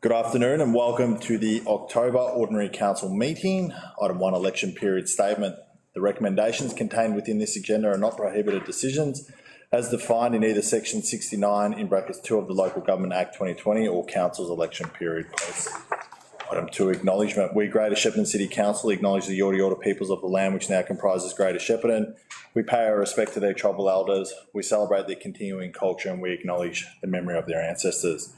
Good afternoon and welcome to the October Ordinary Council meeting. Item 1, election period statement. The recommendations contained within this agenda are not prohibited decisions as defined in either section 69 in brackets 2 of the Local Government Act 2020 or Council's election period policy. Item 2, acknowledgement. We, Greater Shepparton City Council, acknowledge the Yorta peoples of the land which now comprises Greater Shepparton. We pay our respect to their tribal elders, we celebrate their continuing culture and we acknowledge the memory of their ancestors.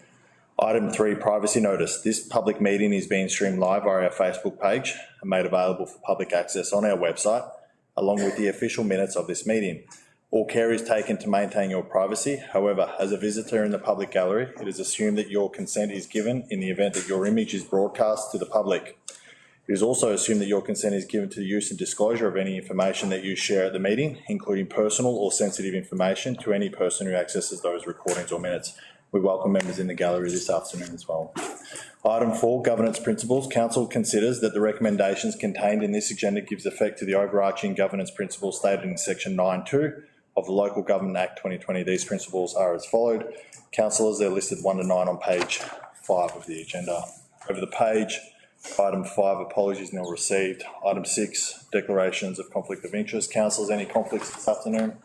Item 3, privacy notice. This public meeting is being streamed live via our Facebook page and made available for public access on our website, along with the official minutes of this meeting. All care is taken to maintain your privacy. However, as a visitor in the public gallery, it is assumed that your consent is given in the event that your image is broadcast to the public. It is also assumed that your consent is given to the use and disclosure of any information that you share at the meeting, including personal or sensitive information, to any person who accesses those recordings or minutes. We welcome members in the gallery this afternoon as well. Item 4, governance principles. Council considers that the recommendations contained in this agenda gives effect to the overarching governance principles stated in section 9.2 of the Local Government Act 2020. These principles are as followed. Councillors, they're listed 1 to 9 on page 5 of the agenda. Over the page, item 5, apologies now received. Item 6, declarations of conflict of interest. Councillors, any conflicts this afternoon?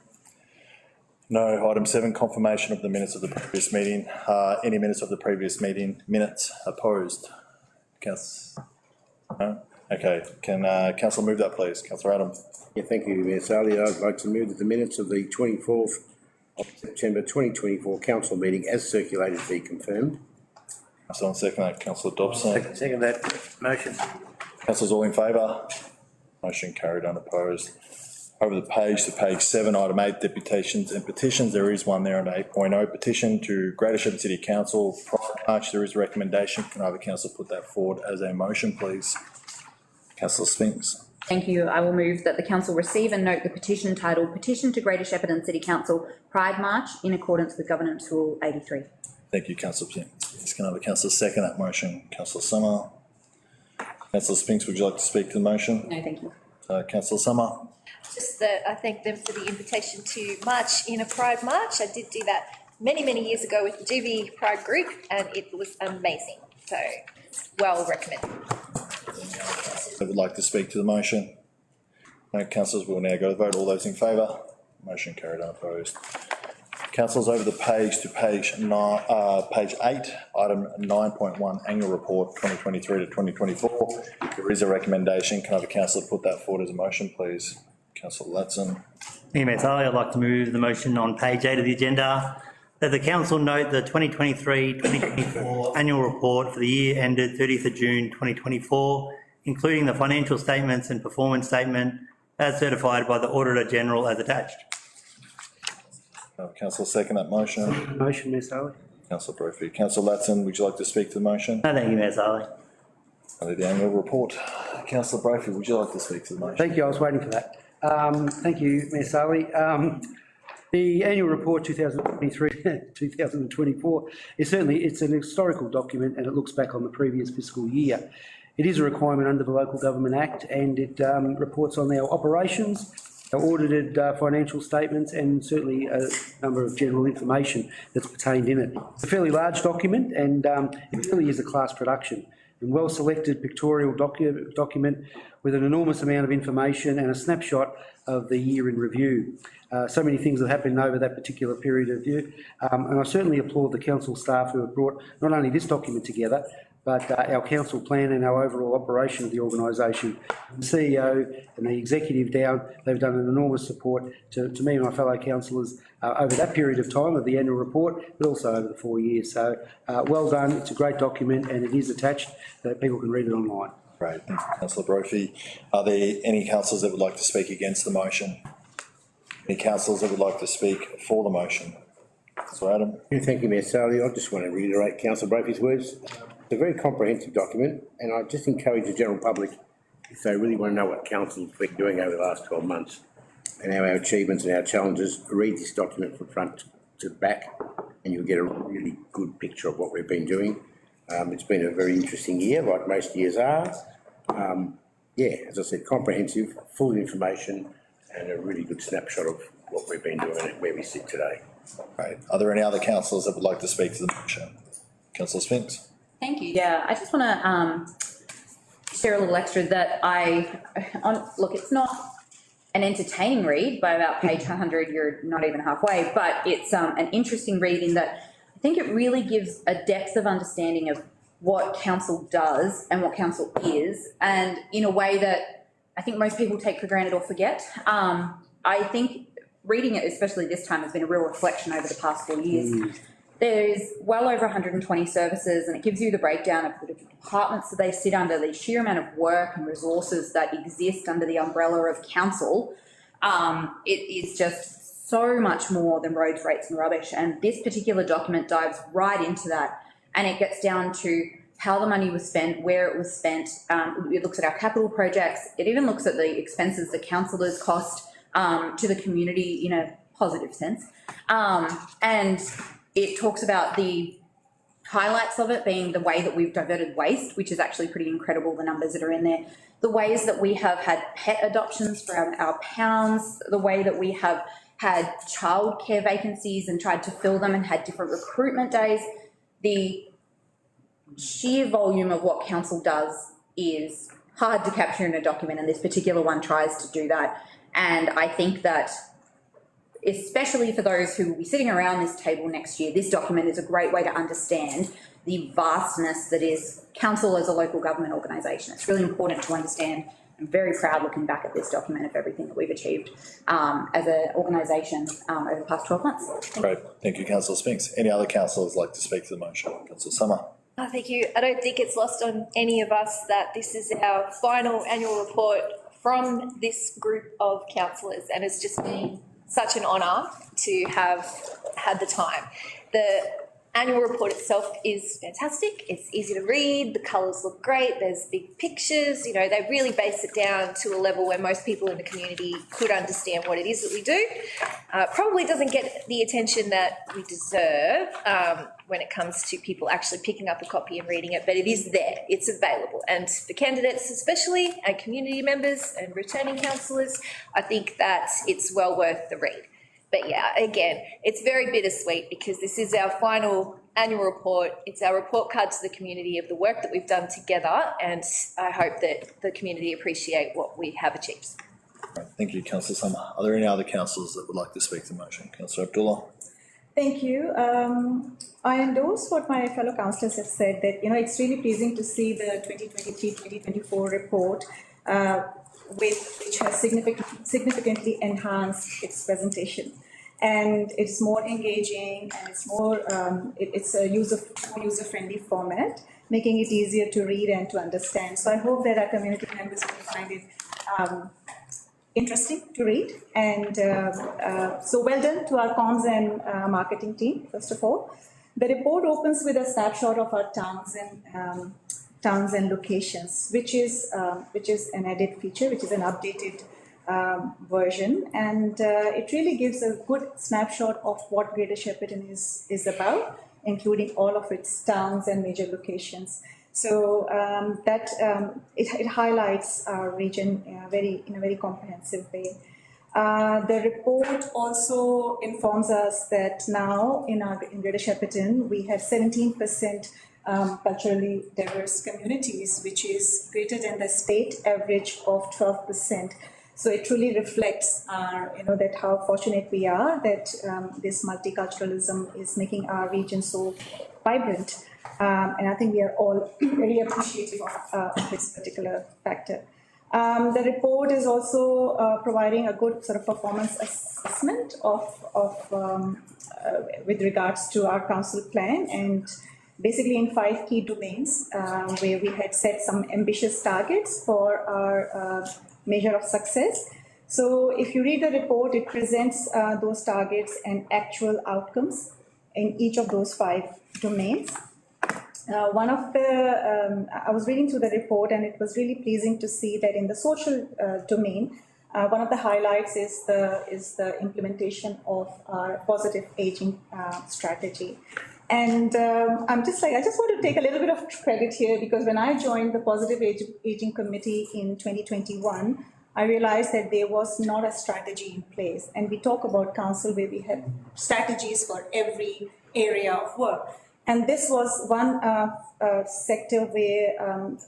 No. Item 7, confirmation of the minutes of the previous meeting. Any minutes of the previous meeting minutes opposed? No? Okay. Can Councillor move that, please? Councillor Adam. Yeah, thank you, Mayor Sally. I'd like to move that the minutes of the 24th of September 2024 council meeting as circulated be confirmed. Councillor, second that. Councillor Dobson. Second that motion. Councillors, all in favour? Motion carried, unopposed. Over the page to page 7, item 8, deputations and petitions. There is one there under 8.0, petition to Greater Shepparton City Council. Prior to March, there is a recommendation. Can I have a councillor put that forward as a motion, please? Councillor Spinks. Thank you. I will move that the council receive and note the petition titled Petition to Greater Shepparton City Council Pride March in accordance with Governance Rule 83. Thank you, Councillor Spinks. Can I have a councillor second that motion? Councillor Summer. Councillor Spinks, would you like to speak to the motion? No, thank you. Councillor Summer. Just that I thank them for the invitation to march in a Pride March. I did do that many, many years ago with the GB Pride group and it was amazing. So, well recommended. That would like to speak to the motion? No, councillors, we'll now go to the vote. All those in favour? Motion carried, unopposed. Councillors, over the page to page 8, item 9.1, annual report 2023 to 2024. There is a recommendation. Can I have a councillor put that forward as a motion, please? Councillor Latson. Thank you, Mayor Sally. I'd like to move the motion on page 8 of the agenda that the council note the 2023-2024 annual report for the year ended 30th of June 2024, including the financial statements and performance statement as certified by the Auditor General as attached. Councillor second that motion. Motion, Mayor Sally. Councillor Brophy. Councillor Latson, would you like to speak to the motion? No, thank you, Mayor Sally. Under the annual report. Councillor Brophy, would you like to speak to the motion? Thank you. I was waiting for that. Thank you, Mayor Sally. The annual report 2023-2024 is certainly, it's an historical document and it looks back on the previous fiscal year. It is a requirement under the Local Government Act and it reports on our operations, our audited financial statements and certainly a number of general information that's pertained in it. It's a fairly large document and it really is a class production. And well-selected pictorial document with an enormous amount of information and a snapshot of the year in review. So many things that happened over that particular period of review. And I certainly applaud the council staff who have brought not only this document together, but our council plan and our overall operation of the organisation. The CEO and the executive down, they've done an enormous support to me and my fellow councillors over that period of time of the annual report, but also over the 4 years. So well done, it's a great document and it is attached so that people can read it online. Great, thank you, Councillor Brophy. Are there any councillors that would like to speak against the motion? Any councillors that would like to speak for the motion? Councillor Adam. Yeah, thank you, Mayor Sally. I just want to reiterate Councillor Brophy's words. It's a very comprehensive document and I just encourage the general public, if they really want to know what council's been doing over the last 12 months and our achievements and our challenges, read this document from front to back and you'll get a really good picture of what we've been doing. It's been a very interesting year, like most years are. Yeah, as I said, comprehensive, full information and a really good snapshot of what we've been doing and where we sit today. Right. Are there any other councillors that would like to speak to the motion? Councillor Spinks. Thank you. Yeah, I just want to share a little extra that look, it's not an entertaining read. By about page 100, you're not even halfway, but it's an interesting read in that I think it really gives a depth of understanding of what council does and what council is, and in a way that I think most people take for granted or forget. I think reading it, especially this time, has been a real reflection over the past 4 years. There's well over 120 services, and it gives you the breakdown of the different departments that they sit under, the sheer amount of work and resources that exist under the umbrella of council. It is just so much more than roads, rates and rubbish. And this particular document dives right into that, and it gets down to how the money was spent, where it was spent. It looks at our capital projects. It even looks at the expenses that councillors cost to the community in a positive sense. And it talks about the highlights of it being the way that we've diverted waste, which is actually pretty incredible, the numbers that are in there. The ways that we have had pet adoptions for our pounds, the way that we have had childcare vacancies and tried to fill them and had different recruitment days. The sheer volume of what council does is hard to capture in a document, and this particular one tries to do that. And I think that, especially for those who will be sitting around this table next year, this document is a great way to understand the vastness that is council as a local government organisation. It's really important to understand. I'm very proud looking back at this document of everything that we've achieved as an organisation over the past 12 months. Great. Thank you, Councillor Spinks. Any other councillors like to speak to the motion? Councillor Summer. Oh, thank you. I don't think it's lost on any of us that this is our final annual report from this group of councillors, and it's just been such an honour to have had the time. The annual report itself is fantastic. It's easy to read. The colours look great. There's big pictures. You know, they really base it down to a level where most people in the community could understand what it is that we do. Probably doesn't get the attention that we deserve when it comes to people actually picking up a copy and reading it, but it is there. It's available. And for candidates especially, and community members and returning councillors, I think that it's well worth the read. But yeah, again, it's very bittersweet because this is our final annual report. It's our report card to the community of the work that we've done together, and I hope that the community appreciate what we have achieved. Right. Thank you, Councillor Summer. Are there any other councillors that would like to speak to the motion? Councillor Abdullah. Thank you. I endorse what my fellow councillors have said, that, it's really pleasing to see the 2023-2024 report, which has significantly enhanced its presentation. And it's more engaging, and it's more, it's a more user-friendly format, making it easier to read and to understand. So I hope that our community members will find it interesting to read. And so well done to our comms and marketing team, first of all. The report opens with a snapshot of our towns and locations, which is an added feature, which is an updated version, and it really gives a good snapshot of what Greater Shepparton is about, including all of its towns and major locations. So it highlights our region in a very comprehensive way. The report also informs us that now in Greater Shepparton we have 17% culturally diverse communities, which is greater than the state average of 12%. So it truly reflects our, that how fortunate we are that this multiculturalism is making our region so vibrant. And I think we are all very appreciative of this particular factor. The report is also providing a good sort of performance assessment with regards to our council plan, and basically in 5 key domains where we had set some ambitious targets for our measure of success. So if you read the report, it presents those targets and actual outcomes in each of those 5 domains. I was reading through the report, and it was really pleasing to see that in the social domain, one of the highlights is the implementation of our positive aging strategy. And I just want to take a little bit of credit here, because when I joined the Positive Aging Committee in 2021, I realized that there was not a strategy in place. And we talk about council where we have strategies for every area of work. And this was one sector where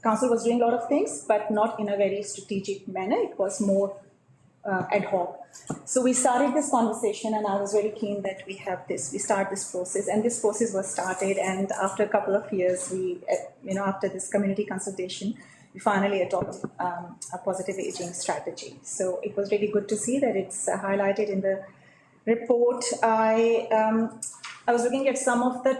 council was doing a lot of things, but not in a very strategic manner. It was more ad hoc. So we started this conversation, and I was very keen that we start this process, and this process was started. And after a couple of years, after this community consultation, we finally adopted a positive aging strategy. So it was really good to see that it's highlighted in the report. I was looking at some of the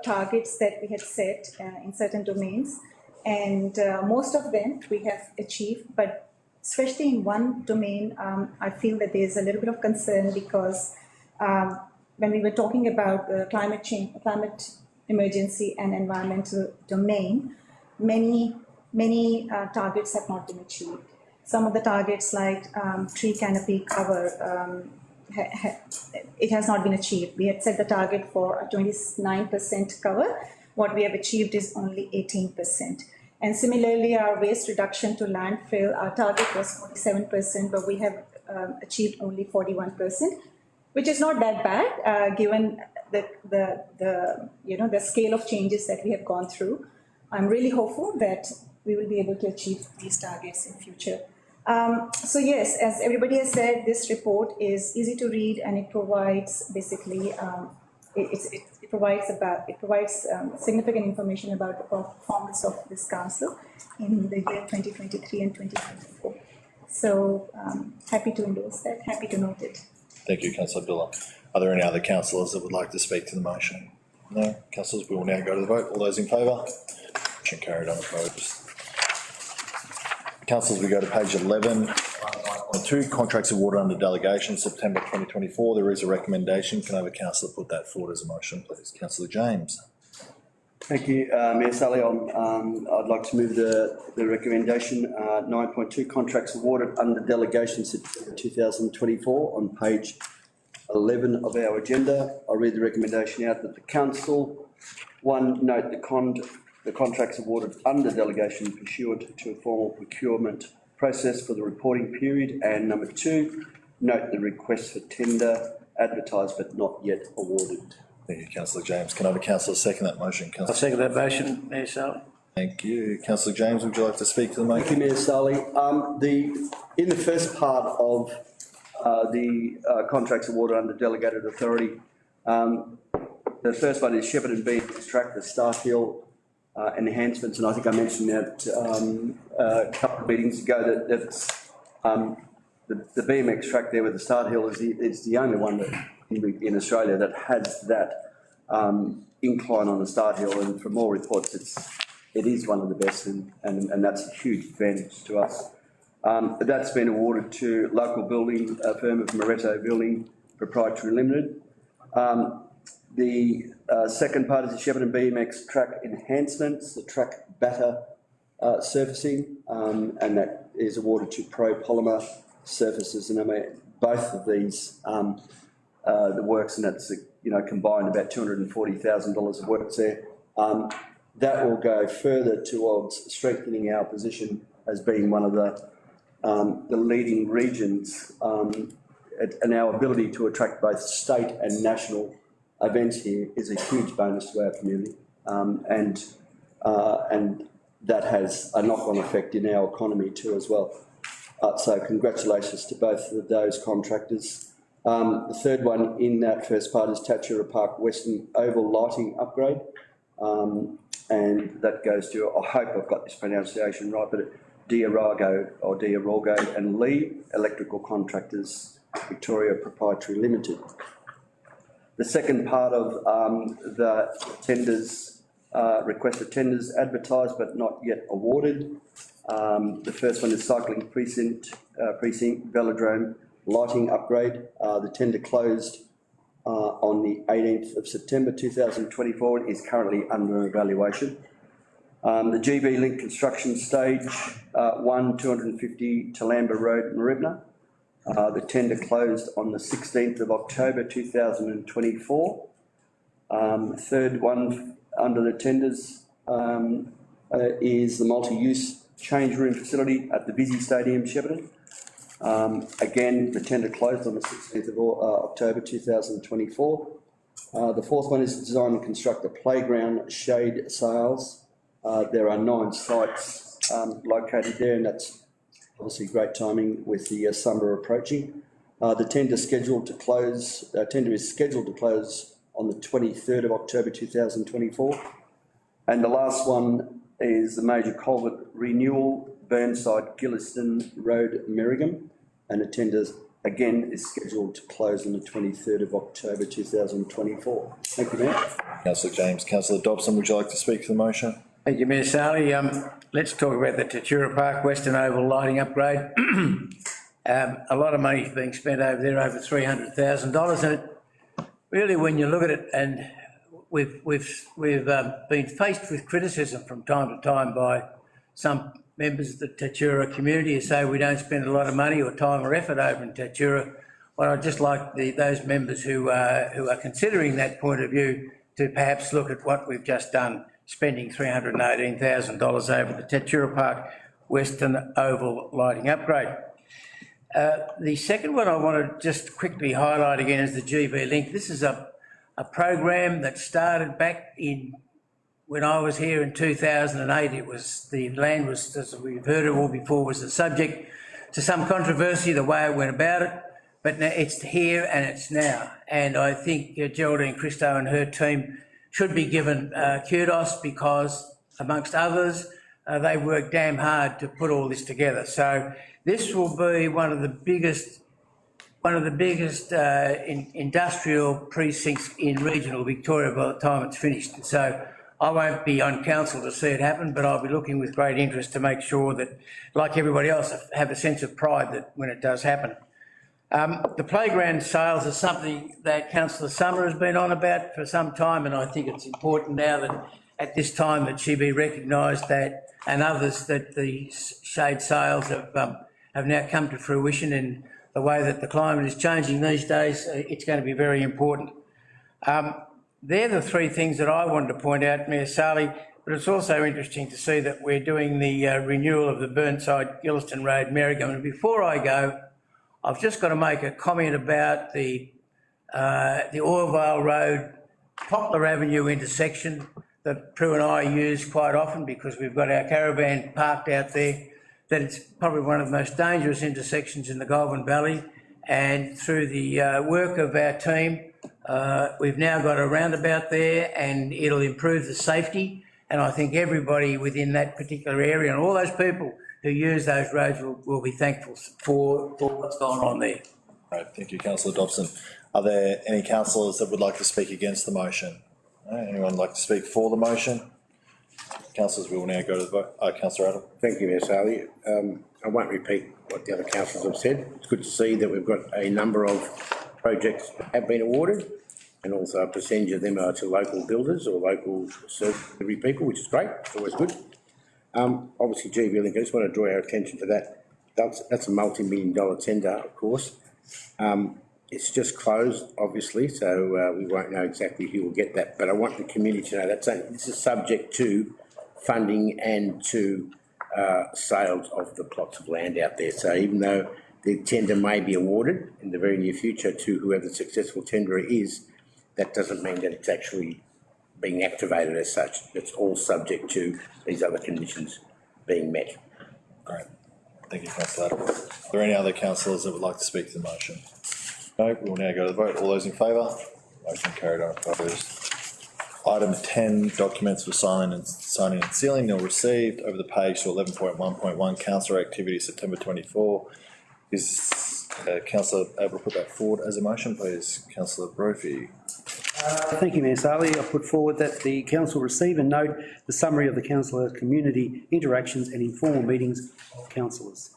targets that we had set in certain domains, and most of them we have achieved, but especially in one domain, I feel that there's a little bit of concern because when we were talking about the climate change, climate emergency and environmental domain, many targets have not been achieved. Some of the targets like tree canopy cover, it has not been achieved. We had set the target for a 29% cover. What we have achieved is only 18%. And similarly, our waste reduction to landfill, our target was 47%, but we have achieved only 41%, which is not that bad given the scale of changes that we have gone through. I'm really hopeful that we will be able to achieve these targets in future. So yes, as everybody has said, this report is easy to read, and it provides basically it provides significant information about the performance of this council in the year 2023 and 2024. So happy to endorse that. Happy to note it. Thank you, Councillor Abdullah. Are there any other councillors that would like to speak to the motion? No, councillors. We will now go to the vote. All those in favour? Motion carried on opposed. Councillors, we go to page 11. 2 contracts awarded under delegation, September 2024. There is a recommendation. Can I have a councillor put that forward as a motion, please? Councillor James. Thank you, Mayor Sally. I'd like to move the recommendation. 9.2 contracts awarded under delegation September 2024 on page 11 of our agenda. I'll read the recommendation out that the council, 1, note the contracts awarded under delegation pursuant to a formal procurement process for the reporting period, and number 2, note the request for tender advertised but not yet awarded. Thank you, Councillor James. Can I have a councillor second that motion? I second that motion, Mayor Sally. Thank you. Councillor James, would you like to speak to the motion? Thank you, Mayor Sally. In the first part of the contracts awarded under delegated authority, the first one is Shepparton B extract the Start Hill enhancements, and I think I mentioned that a couple of meetings ago that the BMX track there with the Start Hill is the only one that in Australia that has that incline on the Start Hill, and from all reports it is one of the best, and that's a huge advantage to us. That's been awarded to local building, a firm of Moretto Building Proprietary Limited. The second part is the Shepparton BMX track enhancements, the track batter surfacing, and that is awarded to Pro Polymer Surfaces. And I mean, both of these, the works, and that's combined about $240,000 of works there. That will go further towards strengthening our position as being one of the leading regions, and our ability to attract both state and national events here is a huge bonus to our community, and that has a knock-on effect in our economy too as well. So congratulations to both of those contractors. The third one in that first part is Tatura Park Western Oval lighting upgrade, and that goes to, I hope I've got this pronunciation right, but Diarago and Lee Electrical Contractors Victoria Proprietary Limited. The second part of the tenders, request for tenders advertised but not yet awarded. The first one is Cycling Precinct Velodrome lighting upgrade. The tender closed on the 18th of September 2024 and is currently under evaluation. The GB Link construction stage 1, 250 Talamba Road, Maribna. The tender closed on the 16th of October 2024. Third one under the tenders is the multi-use change room facility at the Visy Stadium, Shepparton. Again, the tender closed on the 16th of October 2024. The fourth one is to design and construct a playground shade sales. There are 9 sites located there, and that's obviously great timing with the summer approaching. The tender is scheduled to close on the 23rd of October 2024. And the last one is the major culvert renewal, Burnside Gilliston Road, Merrigham, and the tender again is scheduled to close on the 23rd of October 2024. Thank you, Mayor. Councillor James. Councillor Dobson, would you like to speak to the motion? Thank you, Mayor Sally. Let's talk about the Tatura Park Western Oval lighting upgrade. A lot of money is being spent over there, over $300,000, and really, when you look at it, and we've been faced with criticism from time to time by some members of the Tatura community who say we don't spend a lot of money or time or effort over in Tatura. Well, I'd just like those members who are considering that point of view to perhaps look at what we've just done, spending $318,000 over the Tatura Park Western Oval lighting upgrade. The second one I want to just quickly highlight again is the GB Link. This is a program that started back in when I was here in 2008. It was, the land was, as we've heard it all before, was the subject to some controversy, the way it went about it, but now it's here and it's now. And I think Geraldine Christo and her team should be given kudos because, amongst others, they worked damn hard to put all this together. So this will be one of the biggest industrial precincts in regional Victoria by the time it's finished. So I won't be on council to see it happen, but I'll be looking with great interest to make sure that, like everybody else, have a sense of pride that when it does happen. The playground sales is something that Councillor Summer has been on about for some time, and I think it's important now that at this time that she be recognised, that, and others, that the shade sales have now come to fruition in the way that the climate is changing these days. It's going to be very important. They're the 3 things that I wanted to point out, Mayor Sally, but it's also interesting to see that we're doing the renewal of the Burnside Gilliston Road, Merrigham. And before I go, I've just got to make a comment about the Oilvale Road, Poplar Avenue intersection that Prue and I use quite often because we've got our caravan parked out there, that it's probably one of the most dangerous intersections in the Goulburn Valley. And through the work of our team, we've now got a roundabout there, and it'll improve the safety. And I think everybody within that particular area and all those people who use those roads will be thankful for what's going on there. Right, thank you, Councillor Dobson. Are there any councillors that would like to speak against the motion? Anyone like to speak for the motion? Councillors, we will now go to the vote. Councillor Adam. Thank you, Mayor Sally. I won't repeat what the other councillors have said. It's good to see that we've got a number of projects that have been awarded, and also a percentage of them are to local builders or local service delivery people, which is great. It's always good. Obviously, GB Link, I just want to draw our attention to that. That's a multi-million-dollar tender, of course. It's just closed, obviously, so we won't know exactly who will get that. But I want the community to know that this is subject to funding and to sales of the plots of land out there. So even though the tender may be awarded in the very near future to whoever the successful tenderer is, that doesn't mean that it's actually being activated as such. It's all subject to these other conditions being met. Great. Thank you, Councillor Adam. Are there any other councillors that would like to speak to the motion? No, we'll now go to the vote. All those in favour? Motion carried on opposed. Item 10, documents for signing and sealing, nil received. Over the page to 11.1.1, councillor activity, September 24. Is councillor able to put that forward as a motion, please? Councillor Brophy. Thank you, Mayor Sally. I put forward that the council receive and note the summary of the councillor community interactions and informal meetings of councillors.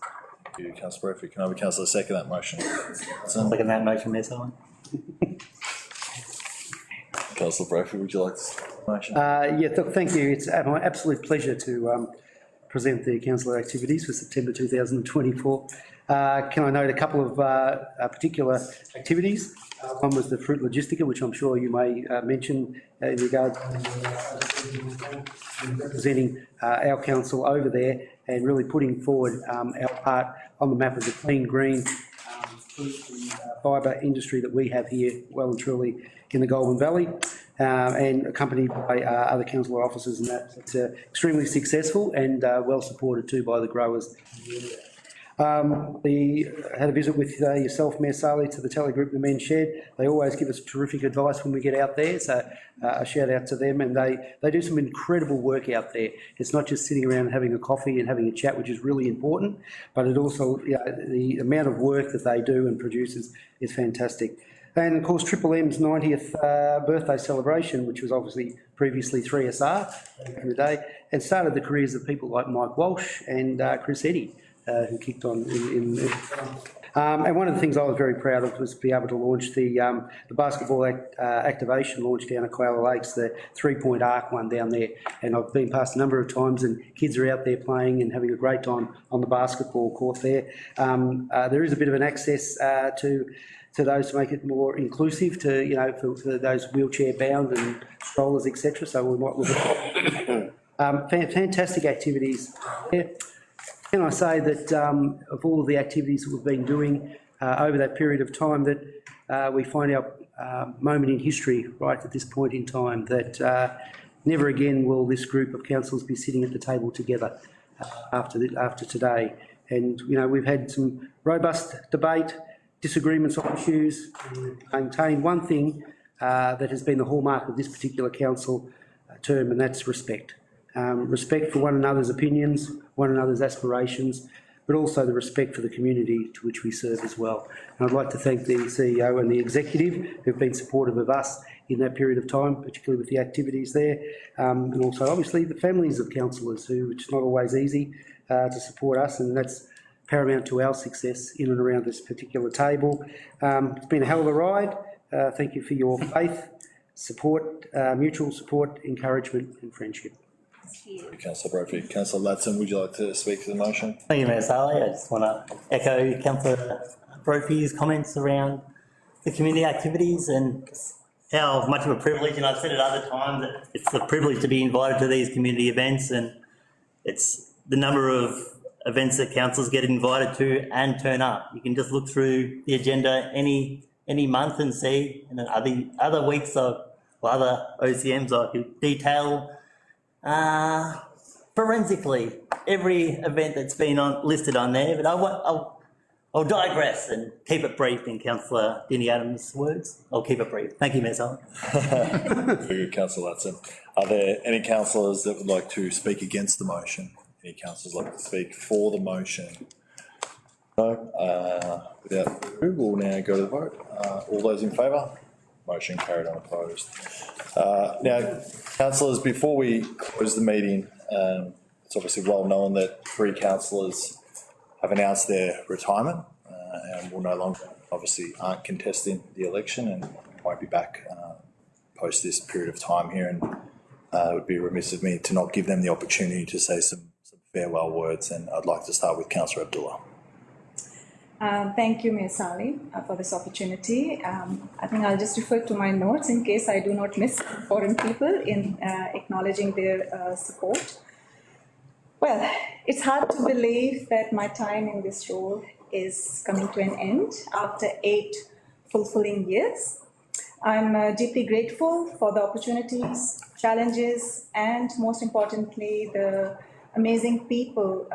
Thank you, Councillor Brophy. Can I have a councillor second that motion? Second that motion, Mayor Sally. Councillor Brophy, would you like to second the motion? Yeah, look, thank you. It's my absolute pleasure to present the councillor activities for September 2024. Can I note a couple of particular activities? One was the fruit logistica, which I'm sure you may mention in regard to representing our council over there and really putting forward our part on the map of the clean, green, fibre industry that we have here well and truly in the Goulburn Valley, and accompanied by other councillor officers, and that it's extremely successful and well supported too by the growers. We had a visit with yourself, Mayor Saleh, to the Tally Group, the Men's Shed. They always give us terrific advice when we get out there, so a shout out to them. And they do some incredible work out there. It's not just sitting around having a coffee and having a chat, which is really important, but it also, the amount of work that they do and produce is fantastic. And of course, Triple M's 90th birthday celebration, which was obviously previously 3SR back in the day, and started the careers of people like Mike Walsh and Chris Eddy, who kicked on and one of the things I was very proud of was to be able to launch the basketball activation launch down at Koala Lakes, the 3-point arc one down there. And I've been past a number of times, and kids are out there playing and having a great time on the basketball court there. There is a bit of an access to those to make it more inclusive to, for those wheelchair bound and strollers, etc. So we might look at fantastic activities there. Can I say that of all of the activities that we've been doing over that period of time, that we find our moment in history right at this point in time, that never again will this group of councillors be sitting at the table together after today. And, we've had some robust debate, disagreements on issues, and maintain one thing that has been the hallmark of this particular council term, and that's respect. Respect for one another's opinions, one another's aspirations, but also the respect for the community to which we serve as well. And I'd like to thank the CEO and the executive who've been supportive of us in that period of time, particularly with the activities there, and also obviously the families of councillors who, it's not always easy to support us, and that's paramount to our success in and around this particular table. It's been a hell of a ride. Thank you for your faith, support, mutual support, encouragement and friendship. Councillor Brophy. Councillor Latson, would you like to speak to the motion? Thank you, Mayor Saleh. I just want to echo Councillor Brophy's comments around the community activities and how much of a privilege, and I've said it other times, that it's a privilege to be invited to these community events, and it's the number of events that councils get invited to and turn up. You can just look through the agenda any month and see, and then other weeks or other OCMs I could detail forensically every event that's been listed on there, but I'll digress and keep it brief in Councillor Denny Adams' words. I'll keep it brief. Thank you, Mayor Saleh. Very good, Councillor Latson. Are there any councillors that would like to speak against the motion? Any councillors like to speak for the motion? No. Without further ado, we'll now go to the vote. All those in favour? Motion carried unopposed. Now, councillors, before we close the meeting, it's obviously well known that 3 councillors have announced their retirement and will no longer, obviously, aren't contesting the election and won't be back post this period of time here. And it would be remiss of me to not give them the opportunity to say some farewell words. And I'd like to start with Councillor Abdullah. Thank you, Mayor Saleh, for this opportunity. I think I'll just refer to my notes in case I do not miss important people in acknowledging their support. Well, it's hard to believe that my time in this role is coming to an end after 8 fulfilling years. I'm deeply grateful for the opportunities, challenges, and most importantly, the amazing people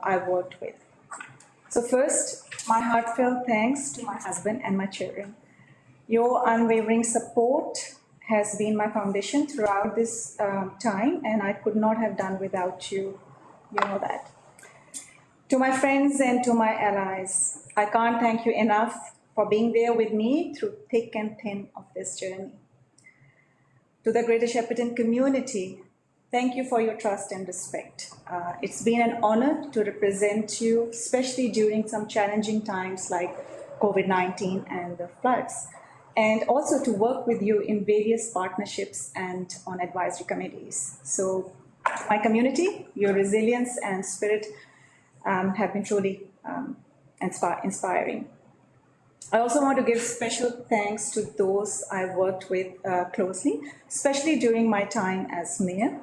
I've worked with. So first, my heartfelt thanks to my husband and my children. Your unwavering support has been my foundation throughout this time, and I could not have done without you. You know that. To my friends and to my allies, I can't thank you enough for being there with me through thick and thin of this journey. To the Greater Shepparton community, thank you for your trust and respect. It's been an honor to represent you, especially during some challenging times like COVID-19 and the floods, and also to work with you in various partnerships and on advisory committees. So my community, your resilience and spirit have been truly inspiring. I also want to give special thanks to those I've worked with closely, especially during my time as mayor.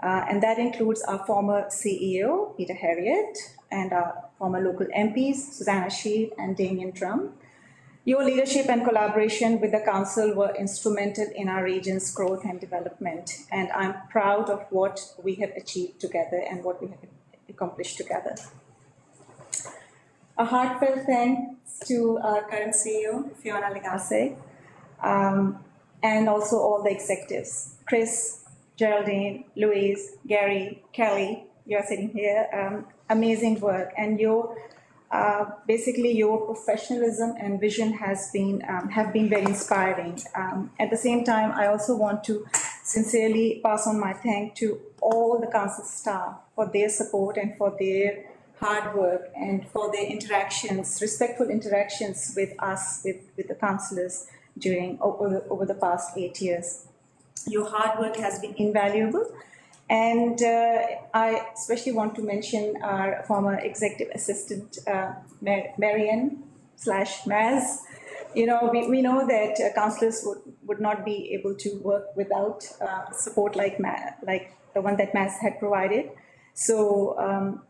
And that includes our former CEO, Peter Harriet, and our former local MPs, Susanna Sheed and Damien Drum, Your leadership and collaboration with the council were instrumental in our region's growth and development, and I'm proud of what we have achieved together and what we have accomplished together. A heartfelt thanks to our current CEO, Fiona Legase, and also all the executives, Chris, Geraldine, Louise, Gary, Kelly, you're sitting here, amazing work, and basically your professionalism and vision have been very inspiring. At the same time, I also want to sincerely pass on my thanks to all the council staff for their support and for their hard work and for their interactions, respectful interactions with us, with the councillors over the past 8 years. Your hard work has been invaluable. And I especially want to mention our former executive assistant, Marian/Maz. You know, we know that councillors would not be able to work without support like the one that Maz had provided. So,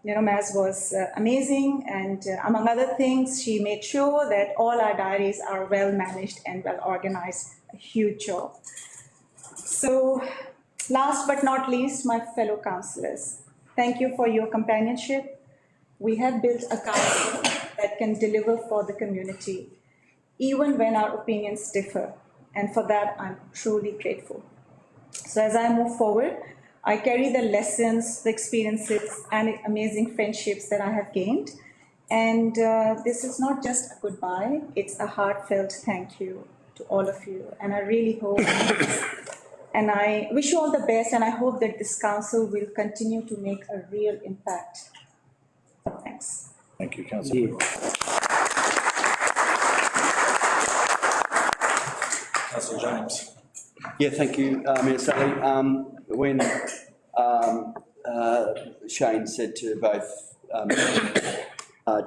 you know, Maz was amazing, and among other things, she made sure that all our diaries are well managed and well organized. A huge job. So, last but not least, my fellow councillors, thank you for your companionship. We have built a council that can deliver for the community, even when our opinions differ, and for that I'm truly grateful. So as I move forward, I carry the lessons, the experiences, and amazing friendships that I have gained. And this is not just a goodbye, it's a heartfelt thank you to all of you. And I really hope and I wish you all the best, and I hope that this council will continue to make a real impact. Thanks. Thank you, Councillor. Councillor James. Yeah, thank you, Mayor Sally. When Shane said to both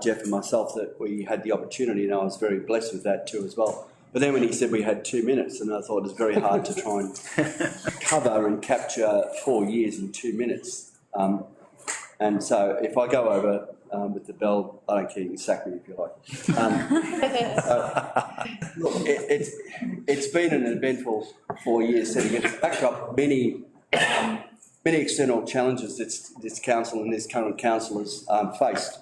Jeff and myself that we had the opportunity, and I was very blessed with that too as well. But then when he said we had 2 minutes, and I thought it was very hard to try and cover and capture 4 years in 2 minutes. And so if I go over with the bell, I don't care, you can sack me if you like. Look, it's been an eventful 4 years setting against the backdrop. Many external challenges this council and this current council has faced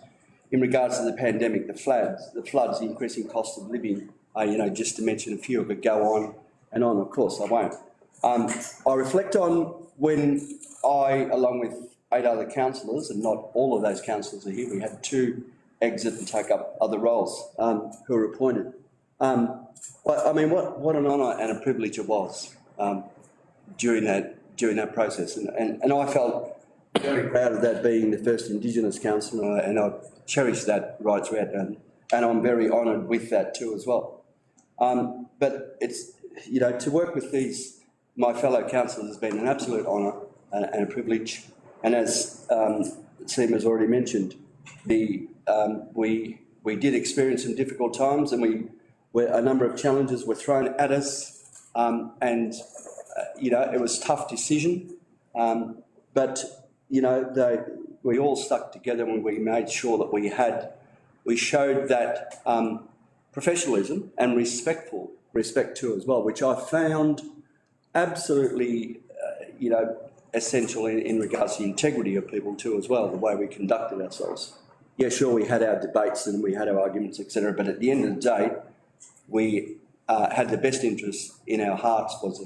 in regards to the pandemic, the floods, the increasing cost of living. You know, just to mention a few, I could go on and on, of course I won't. I reflect on when I, along with 8 other councillors, and not all of those councillors are here, we had 2 exit and take up other roles who were appointed. I mean, what an honour and a privilege it was during that process. And I felt very proud of that being the first Indigenous councillor, and I cherish that right throughout, and I'm very honoured with that too as well. But it's, you know, to work with my fellow councillors has been an absolute honour and a privilege. And as Seema has already mentioned, we did experience some difficult times, and a number of challenges were thrown at us, and you know, it was a tough decision. But you know, we all stuck together, and we made sure that we showed that professionalism and respect too as well, which I found absolutely, you know, essential in regards to the integrity of people too as well, the way we conducted ourselves. Yeah, sure, we had our debates and we had our arguments, etc., but at the end of the day, we had the best interest in our hearts was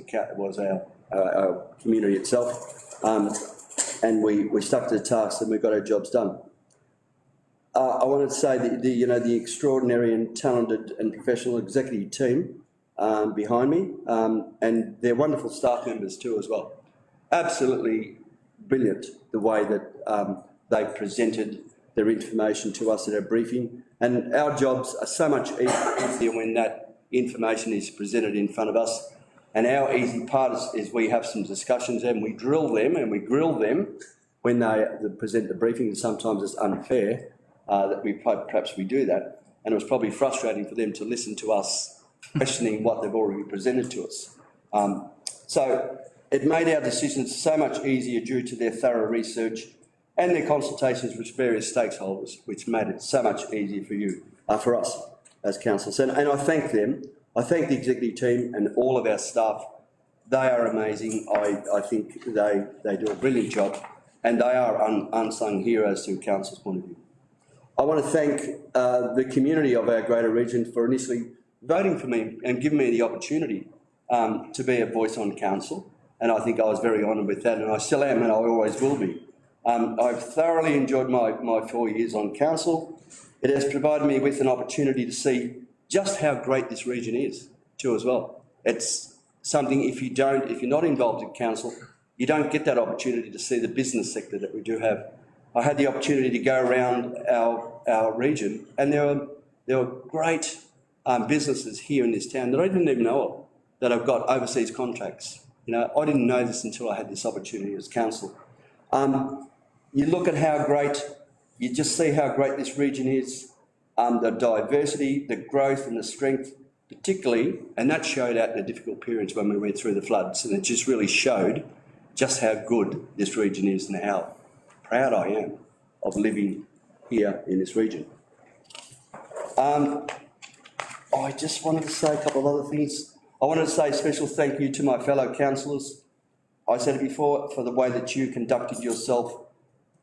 our community itself, and we stuck to the task and we got our jobs done. I wanted to say that the extraordinary and talented and professional executive team behind me, and their wonderful staff members too as well. Absolutely brilliant the way that they presented their information to us at our briefing, and our jobs are so much easier when that information is presented in front of us. And our easy part is we have some discussions and we drill them and we grill them when they present the briefing, and sometimes it's unfair that perhaps we do that, and it was probably frustrating for them to listen to us questioning what they've already presented to us. So it made our decisions so much easier due to their thorough research and their consultations with various stakeholders, which made it so much easier for us. as councillors. And I thank them. I thank the executive team and all of our staff. They are amazing. I think they do a brilliant job, and they are unsung heroes to council's point of view. I want to thank the community of our greater region for initially voting for me and giving me the opportunity to be a voice on council, and I think I was very honoured with that, and I still am, and I always will be. I've thoroughly enjoyed my 4 years on council. It has provided me with an opportunity to see just how great this region is too as well. It's something if you're not involved in council, you don't get that opportunity to see the business sector that we do have. I had the opportunity to go around our region, and there were great businesses here in this town that I didn't even know of that have got overseas contracts. You know, I didn't know this until I had this opportunity as council. You look at how great, you just see how great this region is, the diversity, the growth and the strength, particularly, and that showed out in the difficult periods when we went through the floods, and it just really showed just how good this region is and how proud I am of living here in this region. I just wanted to say a couple of other things. I wanted to say a special thank you to my fellow councillors. I said it before, for the way that you conducted yourself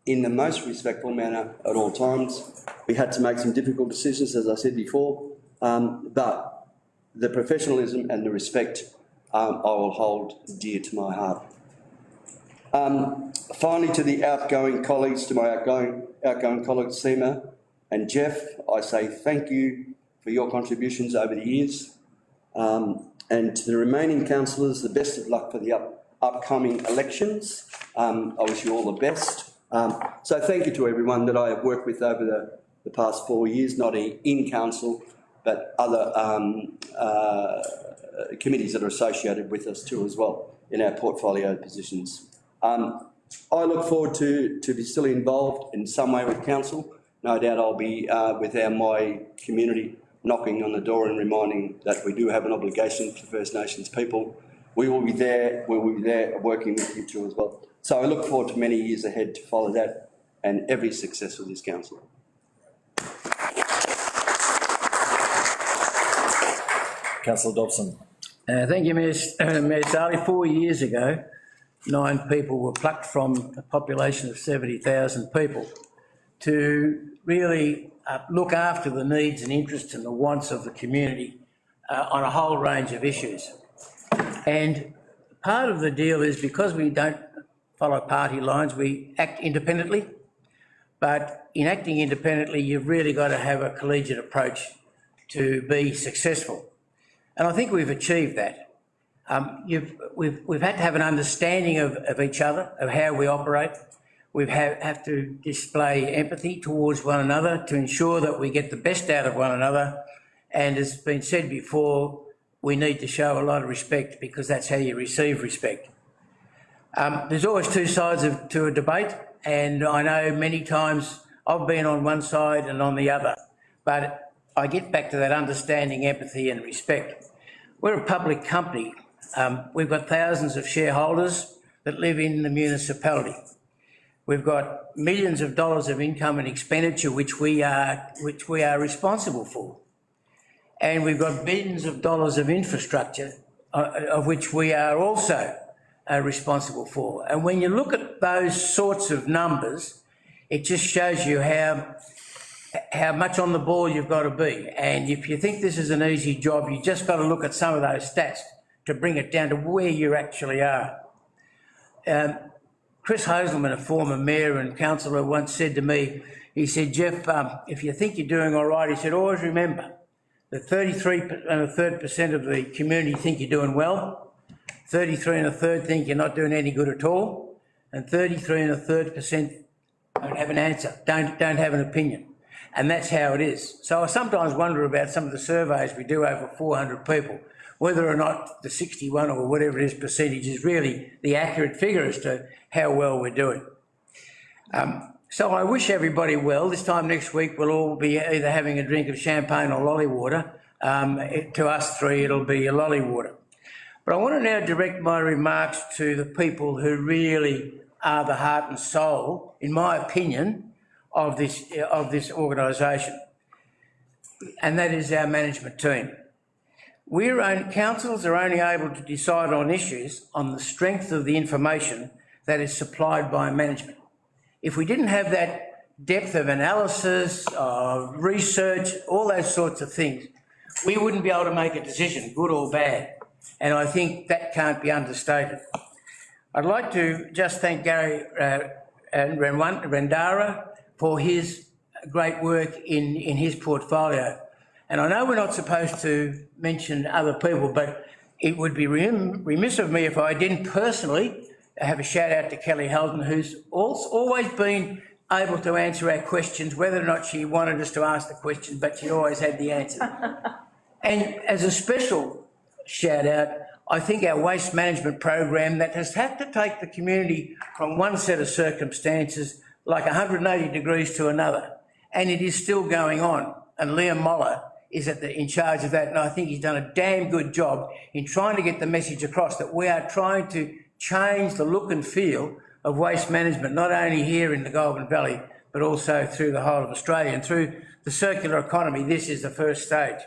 in the most respectful manner at all times. We had to make some difficult decisions, as I said before, but the professionalism and the respect I will hold dear to my heart. Finally, to the outgoing colleagues, to my outgoing colleagues, Seema and Jeff, I say thank you for your contributions over the years. And to the remaining councillors, the best of luck for the upcoming elections. I wish you all the best. So thank you to everyone that I have worked with over the past 4 years, not in council, but other committees that are associated with us too as well in our portfolio positions. I look forward to be still involved in some way with council. No doubt I'll be with my community knocking on the door and reminding that we do have an obligation to First Nations people. We will be there working with you too as well. So I look forward to many years ahead to follow that and every success of this council. Councillor Dobson. Thank you, Mayor Sarley. 4 years ago, 9 people were plucked from a population of 70,000 people to really look after the needs and interests and the wants of the community on a whole range of issues. And part of the deal is because we don't follow party lines, we act independently. But in acting independently, you've really got to have a collegiate approach to be successful. And I think we've achieved that. We've had to have an understanding of each other, of how we operate. We have to display empathy towards one another to ensure that we get the best out of one another. And as has been said before, we need to show a lot of respect because that's how you receive respect. There's always two sides to a debate, and I know many times I've been on one side and on the other, but I get back to that understanding, empathy and respect. We're a public company. We've got thousands of shareholders that live in the municipality. We've got millions of dollars of income and expenditure which we are responsible for. And we've got billions of dollars of infrastructure of which we are also responsible for. And when you look at those sorts of numbers, it just shows you how much on the ball you've got to be. And if you think this is an easy job, you just got to look at some of those stats to bring it down to where you actually are. Chris Hazelman, a former mayor and councillor, once said to me, he said, Jeff, if you think you're doing all right, he said, always remember that 33 and a third % of the community think you're doing well, 33 and a third think you're not doing any good at all, and 33 and a third % don't have an answer, don't have an opinion. And that's how it is. So I sometimes wonder about some of the surveys we do over 400 people, whether or not the 61 or whatever it is percentage is really the accurate figure as to how well we're doing. So I wish everybody well. This time next week we'll all be either having a drink of champagne or lolly water. To us three it'll be a lolly water. But I want to now direct my remarks to the people who really are the heart and soul, in my opinion, of this organisation. and that is our management team. Councils are only able to decide on issues on the strength of the information that is supplied by management. If we didn't have that depth of analysis, of research, all those sorts of things, we wouldn't be able to make a decision, good or bad. And I think that can't be understated. I'd like to just thank Gary Rendara for his great work in his portfolio. And I know we're not supposed to mention other people, but it would be remiss of me if I didn't personally have a shout out to Kelly Helton, who's always been able to answer our questions, whether or not she wanted us to ask the question, but she always had the answer. And as a special shout out, I think our waste management program that has had to take the community from one set of circumstances like 180 degrees to another, and it is still going on. And Liam Moller is in charge of that, and I think he's done a damn good job in trying to get the message across that we are trying to change the look and feel of waste management, not only here in the Goulburn Valley, but also through the whole of Australia and through the circular economy. This is the first stage.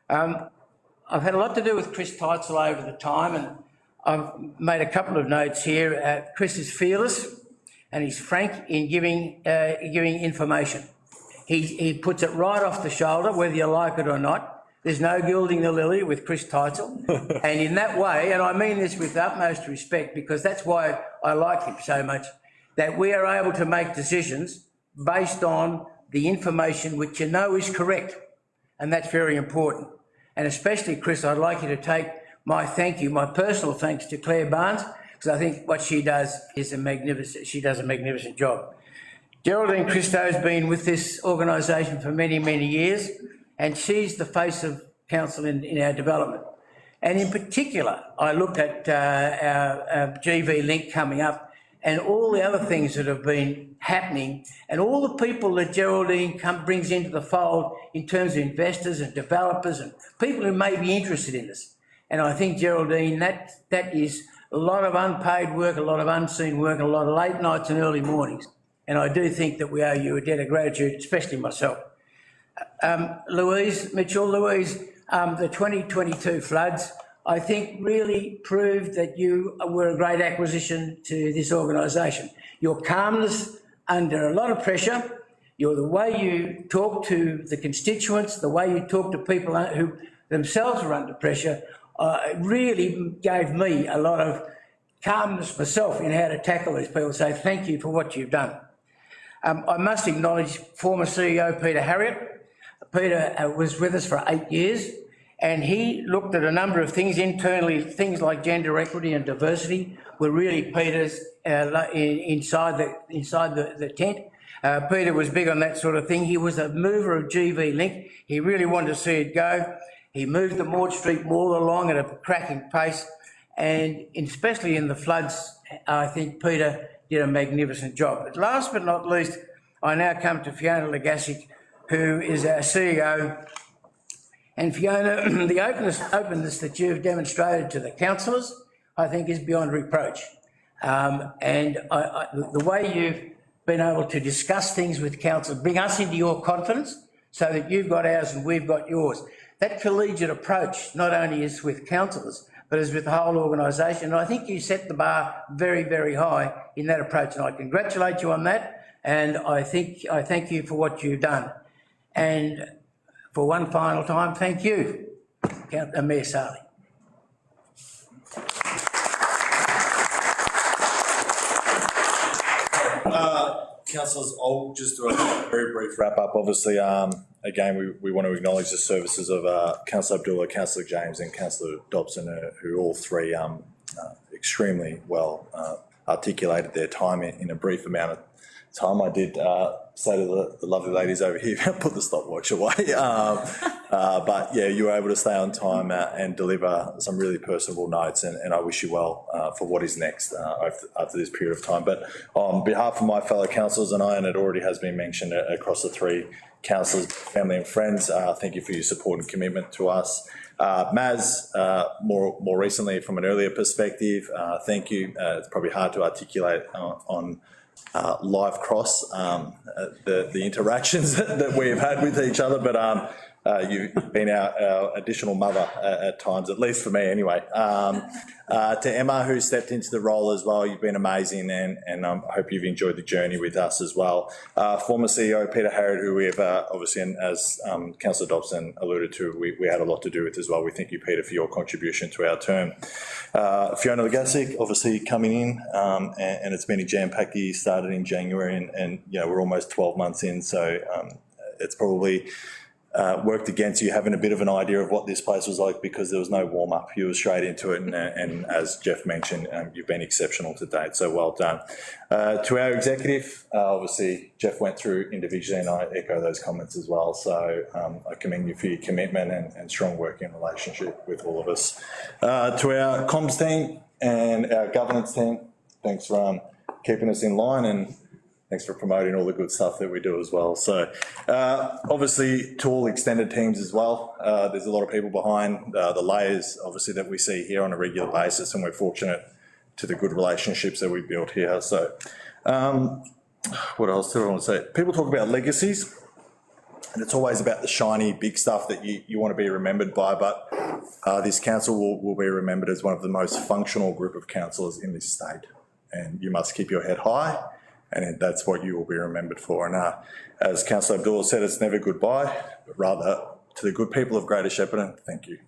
I've had a lot to do with Chris Teitzel over the time, and I've made a couple of notes here. Chris is fearless and he's frank in giving information. He puts it right off the shoulder, whether you like it or not. There's no gilding the lily with Chris Teitzel. And in that way, and I mean this with the utmost respect, because that's why I like him so much, that we are able to make decisions based on the information which you know is correct. And that's very important. And especially, Chris, I'd like you to take my personal thanks to Claire Barnes, because I think what she does is a magnificent job. Geraldine Christo's been with this organisation for many, many years, and she's the face of council in our development. And in particular, I looked at our GV Link coming up and all the other things that have been happening and all the people that Geraldine brings into the fold in terms of investors and developers and people who may be interested in this. And I think, Geraldine, that is a lot of unpaid work, a lot of unseen work, a lot of late nights and early mornings. And I do think that we owe you a debt of gratitude, especially myself. Louise Mitchell, the 2022 floods, I think really proved that you were a great acquisition to this organisation. Your calmness under a lot of pressure, the way you talk to the constituents, the way you talk to people who themselves are under pressure, really gave me a lot of calmness myself in how to tackle these people. So thank you for what you've done. I must acknowledge former CEO Peter Harriott. Peter was with us for 8 years, and he looked at a number of things internally. Things like gender equity and diversity were really Peter's inside the tent. Peter was big on that sort of thing. He was a mover of GV Link. He really wanted to see it go. He moved the Maud Street Mall along at a cracking pace, and especially in the floods, I think Peter did a magnificent job. But last but not least, I now come to Fiona Legasic, who is our CEO. And Fiona, the openness that you've demonstrated to the councillors, I think is beyond reproach. The way you've been able to discuss things with council, bring us into your confidence so that you've got ours and we've got yours. That collegiate approach not only is with councillors, but is with the whole organisation. And I think you set the bar very, very high in that approach. And I congratulate you on that. And I thank you for what you've done. And for one final time, thank you, Mayor Sarley. Councillors, I'll just do a very brief wrap up. Obviously, again, we want to acknowledge the services of Councillor Abdullah, Councillor James and Councillor Dobson, who all three extremely well articulated their time in a brief amount of time. I did say to the lovely ladies over here, put the stopwatch away. But yeah, you were able to stay on time and deliver some really personable notes, and I wish you well for what is next after this period of time. But on behalf of my fellow councillors and it already has been mentioned across the three councillors, family and friends, thank you for your support and commitment to us. Maz, more recently from an earlier perspective, thank you. It's probably hard to articulate on live cross the interactions that we have had with each other, but you've been our additional mother at times, at least for me anyway. To Emma, who stepped into the role as well, you've been amazing, and I hope you've enjoyed the journey with us as well. Former CEO Peter Harrod, who we have obviously, and as Councillor Dobson alluded to, we had a lot to do with as well. We thank you, Peter, for your contribution to our term. Fiona Legasic, obviously coming in, and it's been a jam-packed year, started in January, and you know, we're almost 12 months in, so it's probably worked against you having a bit of an idea of what this place was like, because there was no warm-up. You were straight into it, and as Jeff mentioned, you've been exceptional to date, so well done. To our executive, obviously Jeff went through individually, and I echo those comments as well, so I commend you for your commitment and strong working relationship with all of us. To our comms team and our governance team, thanks for keeping us in line, and thanks for promoting all the good stuff that we do as well. So obviously to all extended teams as well, there's a lot of people behind the layers, obviously, that we see here on a regular basis, and we're fortunate to the good relationships that we've built here. So what else do I want to say? People talk about legacies, and it's always about the shiny big stuff that you want to be remembered by, but this council will be remembered as one of the most functional group of councillors in this state, and you must keep your head high, and that's what you will be remembered for. And as Councillor Abdullah said, it's never goodbye, but rather to the good people of Greater Shepparton, thank you.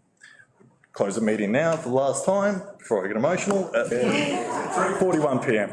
Close the meeting now for the last time before I get emotional at 3:41 p.m.